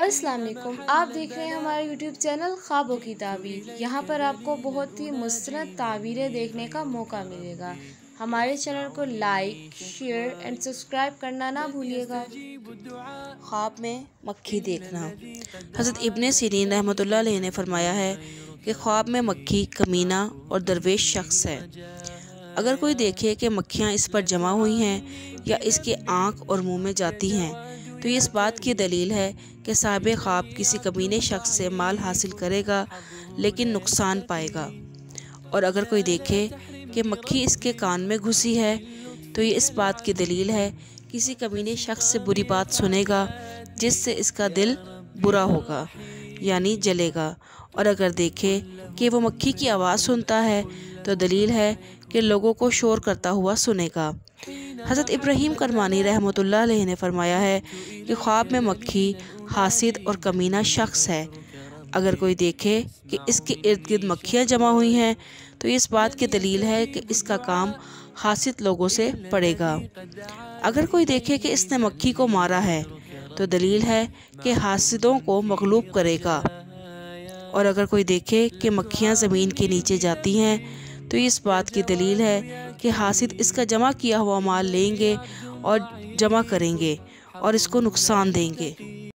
अस्सलाम वालेकुम। आप देख रहे हैं हमारा यूट्यूब चैनल ख्वाबों की ताबीर। यहाँ पर आपको बहुत ही मुस्तनद ताबीरें देखने का मौका मिलेगा। हमारे चैनल को लाइक, शेयर एंड सब्सक्राइब करना ना भूलिएगा। ख्वाब में मक्खी देखना। हज़रत इब्ने सिरीन रहमतुल्लाह अलैह ने फरमाया है कि ख्वाब में मक्खी कमीना और दरवेश शख्स है। अगर कोई देखे कि मक्खियाँ इस पर जमा हुई हैं या इसके आँख और मुंह में जाती हैं, तो ये इस बात की दलील है कि साहिब ख्वाब किसी कमीने शख्स से माल हासिल करेगा लेकिन नुकसान पाएगा। और अगर कोई देखे कि मक्खी इसके कान में घुसी है, तो ये इस बात की दलील है किसी कमीने शख्स से बुरी बात सुनेगा जिससे इसका दिल बुरा होगा यानी जलेगा। और अगर देखे कि वो मक्खी की आवाज़ सुनता है, तो दलील है कि लोगों को शोर करता हुआ सुनेगा। हज़रत इब्राहीम करमानी रहमतुल्लाह अलैह ने फरमाया है कि ख्वाब में मक्खी हासिद और कमीना शख्स है। अगर कोई देखे कि इसके इर्द गिर्द मक्खियाँ जमा हुई हैं, तो इस बात की दलील है कि इसका काम हासिद लोगों से पड़ेगा। अगर कोई देखे कि इसने मक्खी को मारा है, तो दलील है कि हासिदों को मगलूब करेगा। और अगर कोई देखे कि मक्खियाँ ज़मीन के नीचे जाती हैं, तो इस बात की दलील है कि हासिद इसका जमा किया हुआ माल लेंगे और जमा करेंगे और इसको नुकसान देंगे।